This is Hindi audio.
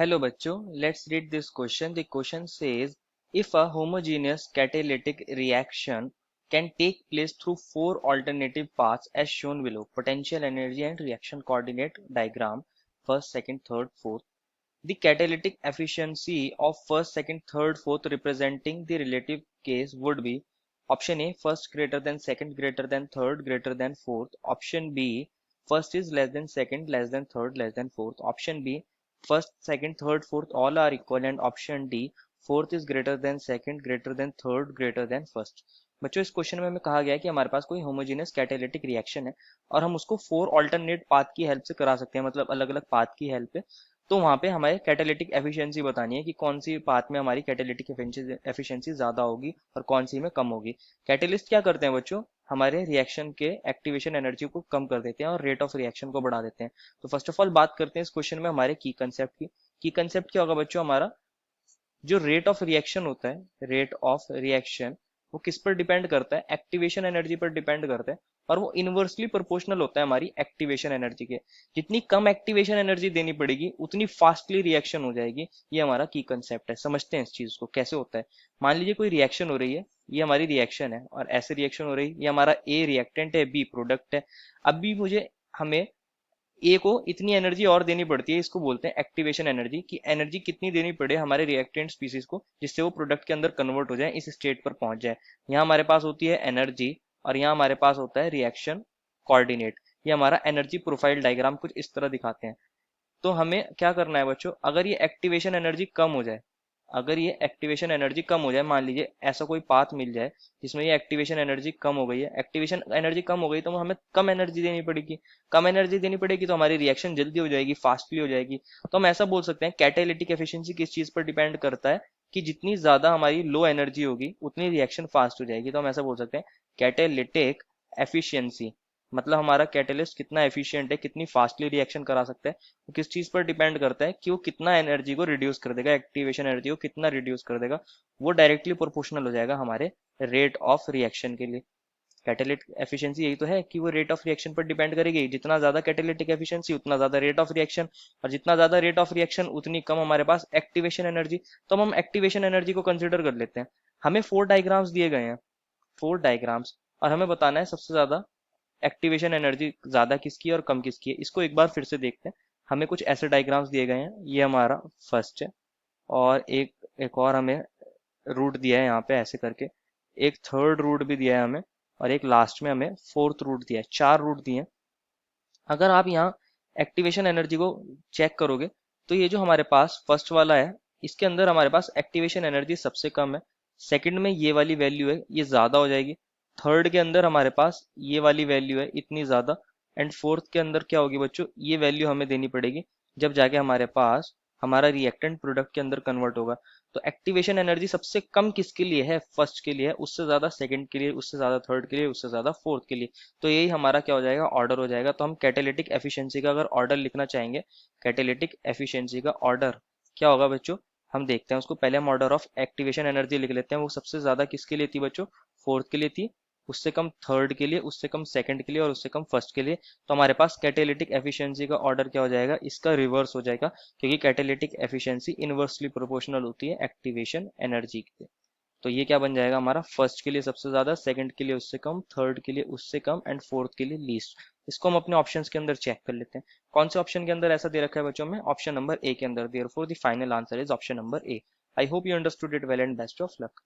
Hello बच्चों, let's read this question. The question says, if a homogeneous catalytic reaction can take place through four alternative paths as shown below, potential energy and reaction coordinate diagram, first, second, third, fourth. The catalytic efficiency of first, second, third, fourth representing the relative case would be option A, first greater than second greater than third greater than fourth. Option B, first is less than second less than third less than fourth. Option B, first, second, third, fourth all are equal. And option D, fourth is greater than second greater than third greater than first. बच्चों इस क्वेश्चन में हमें कहा गया है कि हमारे पास कोई होमोजेनियस कैटालिटिक रिएक्शन है और हम उसको फोर ऑल्टरनेट पाथ की हेल्प से करा सकते हैं, मतलब अलग अलग पाथ की हेल्प से। तो वहां पे हमें कैटालिटिक एफिशिएंसी बतानी है कि कौन सी पाथ में हमारी कैटालिटिक एफिशिएंसी ज्यादा होगी और कौन सी में कम होगी। कैटेलिस्ट क्या करते हैं बच्चों, हमारे रिएक्शन के एक्टिवेशन एनर्जी को कम कर देते हैं और रेट ऑफ रिएक्शन को बढ़ा देते हैं। तो फर्स्ट ऑफ ऑल बात करते हैं इस क्वेश्चन में हमारे की कंसेप्ट की। की कंसेप्ट क्या होगा बच्चों, हमारा जो रेट ऑफ रिएक्शन होता है, रेट ऑफ रिएक्शन वो किस पर डिपेंड करता है, एक्टिवेशन एनर्जी पर डिपेंड करता है। और वो इनवर्सली प्रोपोर्शनल होता है हमारी एक्टिवेशन एनर्जी के। जितनी कम एक्टिवेशन एनर्जी देनी पड़ेगी उतनी फास्टली रिएक्शन हो जाएगी। ये हमारा की कंसेप्ट है। समझते हैं इस चीज को कैसे होता है। मान लीजिए कोई रिएक्शन हो रही है, ये हमारी रिएक्शन है और ऐसे रिएक्शन हो रही है, ये हमारा ए रिएक्टेंट है, बी प्रोडक्ट है। अब भी मुझे हमें ए को इतनी एनर्जी और देनी पड़ती है, इसको बोलते हैं एक्टिवेशन एनर्जी। कि एनर्जी कितनी देनी पड़े हमारे रिएक्टेंट स्पीसीज को जिससे वो प्रोडक्ट के अंदर कन्वर्ट हो जाए, इस स्टेट पर पहुंच जाए। यहाँ हमारे पास होती है एनर्जी और यहाँ हमारे पास होता है रिएक्शन कोऑर्डिनेट। ये हमारा एनर्जी प्रोफाइल डायग्राम कुछ इस तरह दिखाते हैं। तो हमें क्या करना है बच्चों, अगर ये एक्टिवेशन एनर्जी कम हो जाए, अगर ये एक्टिवेशन एनर्जी कम हो जाए, मान लीजिए ऐसा कोई पाथ मिल जाए जिसमें ये एक्टिवेशन एनर्जी कम हो गई है, एक्टिवेशन एनर्जी कम हो गई तो हमें कम एनर्जी देनी पड़ेगी। कम एनर्जी देनी पड़ेगी तो हमारी रिएक्शन जल्दी हो जाएगी, फास्टली हो जाएगी। तो हम ऐसा बोल सकते हैं कैटालिटिक एफिशिएंसी किस चीज पर डिपेंड करता है कि जितनी ज्यादा हमारी लो एनर्जी होगी उतनी रिएक्शन फास्ट हो जाएगी। तो हम ऐसा बोल सकते हैं कैटालिटिक एफिशिएंसी, मतलब हमारा कैटलिस्ट कितना एफिशिएंट है, कितनी फास्टली रिएक्शन करा सकता है, वो किस चीज पर डिपेंड करता है कि वो कितना एनर्जी को रिड्यूस कर देगा, एक्टिवेशन एनर्जी को कितना रिड्यूस कर देगा। वो डायरेक्टली प्रोपोर्शनल हो जाएगा हमारे रेट ऑफ रिएक्शन के लिए। कैटालिटिक एफिशिएंसी यही तो है कि वो रेट ऑफ रिएक्शन पर डिपेंड करेगी। जितना ज्यादा कैटालिटिक एफिशिएंसी उतना ज्यादा रेट ऑफ रिएक्शन, और जितना ज्यादा रेट ऑफ रिएक्शन उतनी कम हमारे पास एक्टिवेशन एनर्जी। तो हम एक्टिवेशन एनर्जी को कंसिडर कर लेते हैं। हमें फोर डायग्राम्स दिए गए हैं, फोर डायग्राम्स, और हमें बताना है सबसे ज्यादा एक्टिवेशन एनर्जी ज्यादा किसकी है और कम किसकी है। इसको एक बार फिर से देखते हैं। हमें कुछ ऐसे डायग्राम्स दिए गए हैं, ये हमारा फर्स्ट है और एक एक और हमें रूट दिया है यहाँ पे ऐसे करके, एक थर्ड रूट भी दिया है हमें, और एक लास्ट में हमें फोर्थ रूट दिया है। चार रूट दिए हैं। अगर आप यहाँ एक्टिवेशन एनर्जी को चेक करोगे तो ये जो हमारे पास फर्स्ट वाला है, इसके अंदर हमारे पास एक्टिवेशन एनर्जी सबसे कम है। सेकंड में ये वाली वैल्यू है, ये ज्यादा हो जाएगी। थर्ड के अंदर हमारे पास ये वाली वैल्यू है, इतनी ज्यादा। एंड फोर्थ के अंदर क्या होगी बच्चों, ये वैल्यू हमें देनी पड़ेगी जब जाके हमारे पास हमारा रिएक्टेंट प्रोडक्ट के अंदर कन्वर्ट होगा। तो एक्टिवेशन एनर्जी सबसे कम किसके लिए है, फर्स्ट के लिए है, उससे ज्यादा सेकंड के लिए, उससे ज्यादा थर्ड के लिए, उससे ज्यादा फोर्थ के लिए। तो यही हमारा क्या हो जाएगा, ऑर्डर हो जाएगा। तो हम कैटालिटिक एफिशिएंसी का अगर ऑर्डर लिखना चाहेंगे, कैटालिटिक एफिशिएंसी का ऑर्डर क्या होगा बच्चों, हम देखते हैं उसको। पहले हम ऑर्डर ऑफ एक्टिवेशन एनर्जी लिख लेते हैं। वो सबसे ज्यादा किसके लिए थी बच्चों, फोर्थ के लिए थी, उससे कम थर्ड के लिए, उससे कम सेकंड के लिए और उससे कम फर्स्ट के लिए। तो हमारे पास कैटालिटिक एफिशिएंसी का ऑर्डर क्या हो जाएगा, इसका रिवर्स हो जाएगा, क्योंकि कैटालिटिक एफिशिएंसी इनवर्सली प्रोपोर्शनल होती है एक्टिवेशन एनर्जी के। तो ये क्या बन जाएगा हमारा, फर्स्ट के लिए सबसे ज्यादा, सेकंड के लिए उससे कम, थर्ड के लिए उससे कम एंड फोर्थ के लिए लीस्ट। इसको हम अपने ऑप्शंस के अंदर चेक कर लेते हैं। कौन से ऑप्शन के अंदर ऐसा दे रखा है बच्चों में, ऑप्शन नंबर ए के अंदर। Therefore the final answer is option number A. I hope you understood it well and best of luck.